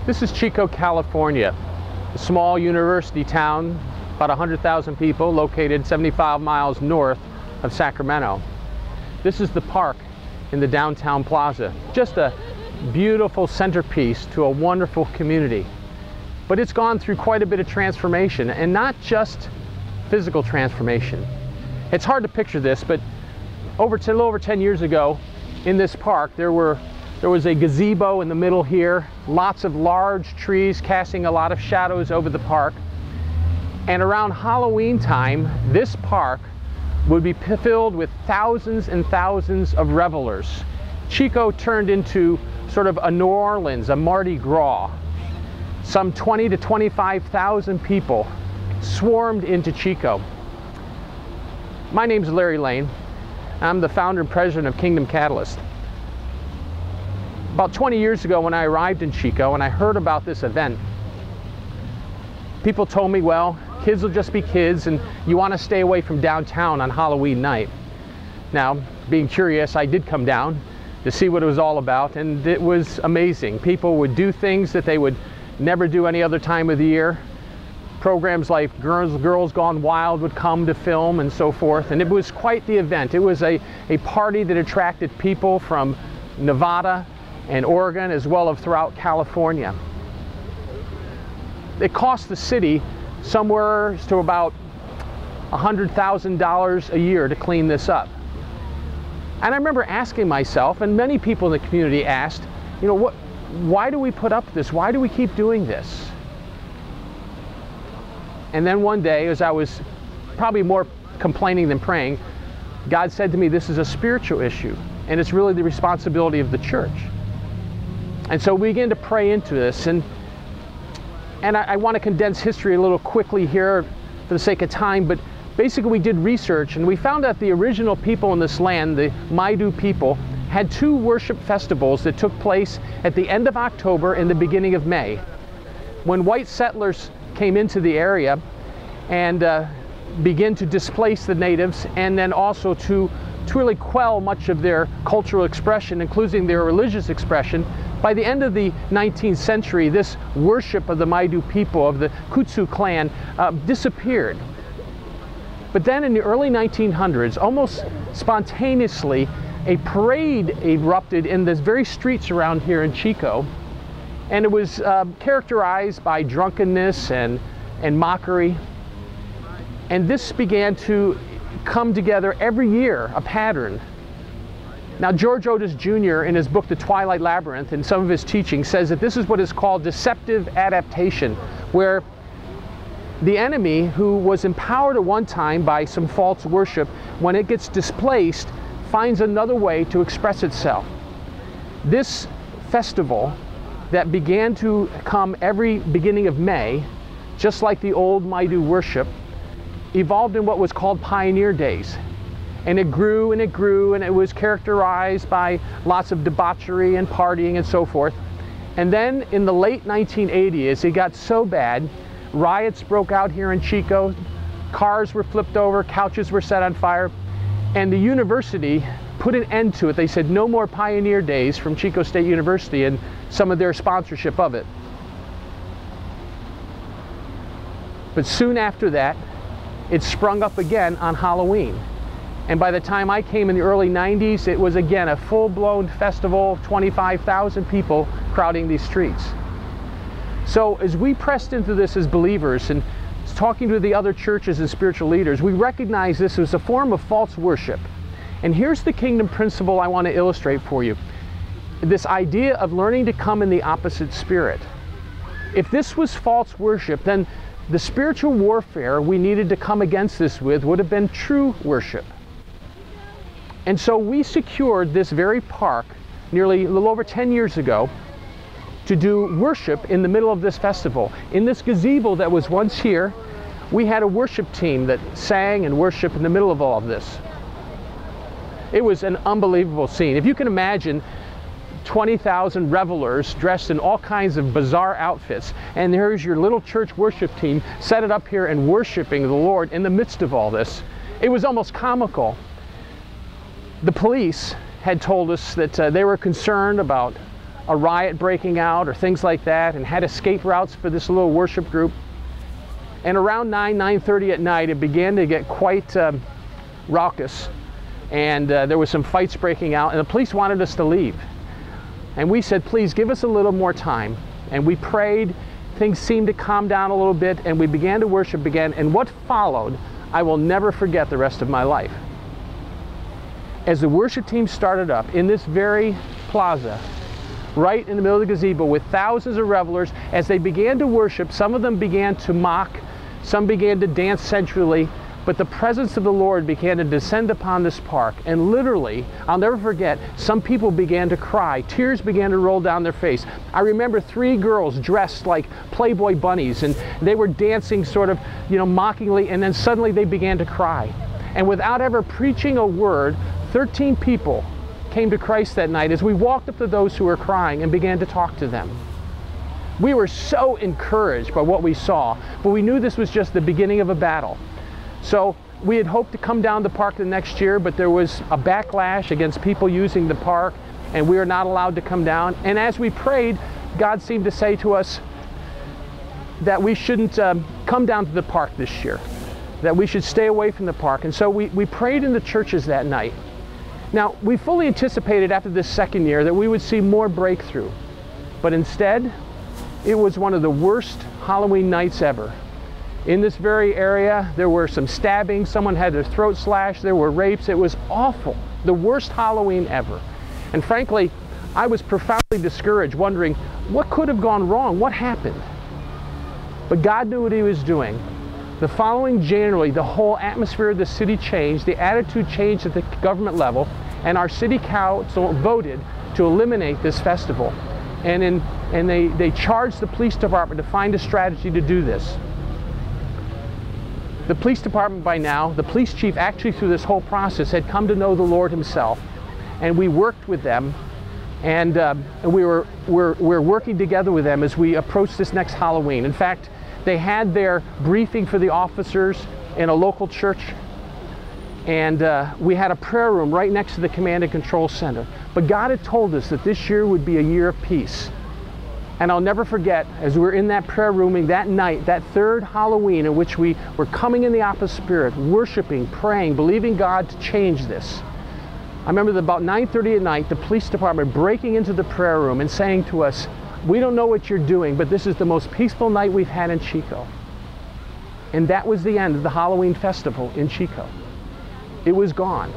This is Chico, California, a small university town, about 100,000 people, located 75 miles north of Sacramento. This is the park in the downtown plaza. Just a beautiful centerpiece to a wonderful community. But it's gone through quite a bit of transformation, and not just physical transformation. It's hard to picture this, but a little over 10 years ago in this park, there was a gazebo in the middle here, lots of large trees casting a lot of shadows over the park. And around Halloween time, this park would be filled with thousands and thousands of revelers. Chico turned into sort of a New Orleans, a Mardi Gras. Some 20 to 25,000 people swarmed into Chico. My name's Larry Lane. I'm the founder and president of Kingdom Catalyst. About 20 years ago, when I arrived in Chico and I heard about this event, people told me, well, kids will just be kids and you want to stay away from downtown on Halloween night. Now, being curious, I did come down to see what it was all about, and it was amazing. People would do things that they would never do any other time of the year. Programs like Girls Gone Wild would come to film and so forth, and it was quite the event. It was a party that attracted people from Nevada and Oregon, as well as throughout California. It cost the city somewhere to about $100,000 a year to clean this up. And I remember asking myself, and many people in the community asked, you know, why do we put up this? Why do we keep doing this? And then one day, as I was probably more complaining than praying, God said to me, this is a spiritual issue, and it's really the responsibility of the church. And so we began to pray into this, and I want to condense history a little quickly here for the sake of time, but basically we did research, and we found that the original people in this land, the Maidu people, had two worship festivals that took place at the end of October and the beginning of May. When white settlers came into the area and began to displace the natives, and then also to really quell much of their cultural expression, including their religious expression, by the end of the 19th century, this worship of the Maidu people, of the Kutsu clan, disappeared. But then in the early 1900s, almost spontaneously, a parade erupted in the very streets around here in Chico, and it was characterized by drunkenness and mockery. And this began to come together every year, a pattern. Now, George Otis Jr., in his book, The Twilight Labyrinth, and some of his teaching, says that this is what is called deceptive adaptation, where the enemy, who was empowered at one time by some false worship, when it gets displaced, finds another way to express itself. This festival that began to come every beginning of May, just like the old Maidu worship, evolved in what was called Pioneer Days. And it grew and it grew, and it was characterized by lots of debauchery and partying and so forth. And then in the late 1980s, it got so bad, riots broke out here in Chico, cars were flipped over, couches were set on fire, and the university put an end to it. They said no more Pioneer Days from Chico State University and some of their sponsorship of it. But soon after that, it sprung up again on Halloween. And by the time I came in the early 90s, it was again a full-blown festival, 25,000 people crowding these streets. So as we pressed into this as believers and talking to the other churches and spiritual leaders, we recognized this as a form of false worship. And here's the kingdom principle I want to illustrate for you. This idea of learning to come in the opposite spirit. If this was false worship, then the spiritual warfare we needed to come against this with would have been true worship. And so we secured this very park nearly a little over 10 years ago to do worship in the middle of this festival. In this gazebo that was once here, we had a worship team that sang and worshiped in the middle of all of this. It was an unbelievable scene. If you can imagine 20,000 revelers dressed in all kinds of bizarre outfits, and here's your little church worship team set it up here and worshiping the Lord in the midst of all this. It was almost comical. The police had told us that they were concerned about a riot breaking out or things like that, and had escape routes for this little worship group. And around 9:30 at night, it began to get quite raucous, and there was some fights breaking out, and the police wanted us to leave. And we said, please give us a little more time. And we prayed. Things seemed to calm down a little bit, and we began to worship again. And what followed, I will never forget the rest of my life. As the worship team started up in this very plaza, right in the middle of the gazebo with thousands of revelers, as they began to worship, some of them began to mock, some began to dance sensually, but the presence of the Lord began to descend upon this park. And literally, I'll never forget, some people began to cry. Tears began to roll down their face. I remember 3 girls dressed like Playboy bunnies, and they were dancing sort of, mockingly, and then suddenly they began to cry. And without ever preaching a word, 13 people came to Christ that night as we walked up to those who were crying and began to talk to them. We were so encouraged by what we saw, but we knew this was just the beginning of a battle. So we had hoped to come down the park the next year, but there was a backlash against people using the park, and we were not allowed to come down. And as we prayed, God seemed to say to us that we shouldn't come down to the park this year, that we should stay away from the park. And so we prayed in the churches that night. Now, we fully anticipated after this second year that we would see more breakthrough, but instead, it was one of the worst Halloween nights ever. In this very area, there were some stabbings, someone had their throat slashed, there were rapes. It was awful, the worst Halloween ever. And frankly, I was profoundly discouraged, wondering what could have gone wrong, what happened? But God knew what He was doing. The following January, the whole atmosphere of the city changed, the attitude changed at the government level, and our city council voted to eliminate this festival. And they charged the police department to find a strategy to do this. The police department by now, the police chief actually through this whole process had come to know the Lord Himself, and we worked with them, and we're working together with them as we approach this next Halloween. In fact, they had their briefing for the officers in a local church, and we had a prayer room right next to the command and control center. But God had told us that this year would be a year of peace. And I'll never forget, as we were in that prayer room that night, that third Halloween in which we were coming in the opposite spirit, worshiping, praying, believing God to change this. I remember that about 9:30 at night, the police department breaking into the prayer room and saying to us, we don't know what you're doing, but this is the most peaceful night we've had in Chico. And that was the end of the Halloween festival in Chico. It was gone.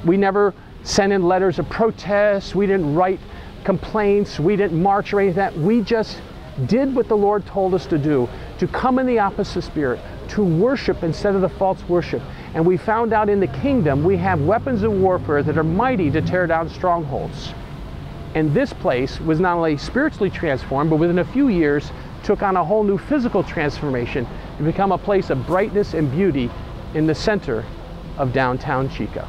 We never sent in letters of protest. We didn't write complaints. We didn't march or anything like that. We just did what the Lord told us to do, to come in the opposite spirit, to worship instead of the false worship. And we found out in the kingdom we have weapons of warfare that are mighty to tear down strongholds. And this place was not only spiritually transformed, but within a few years took on a whole new physical transformation to become a place of brightness and beauty in the center of downtown Chico.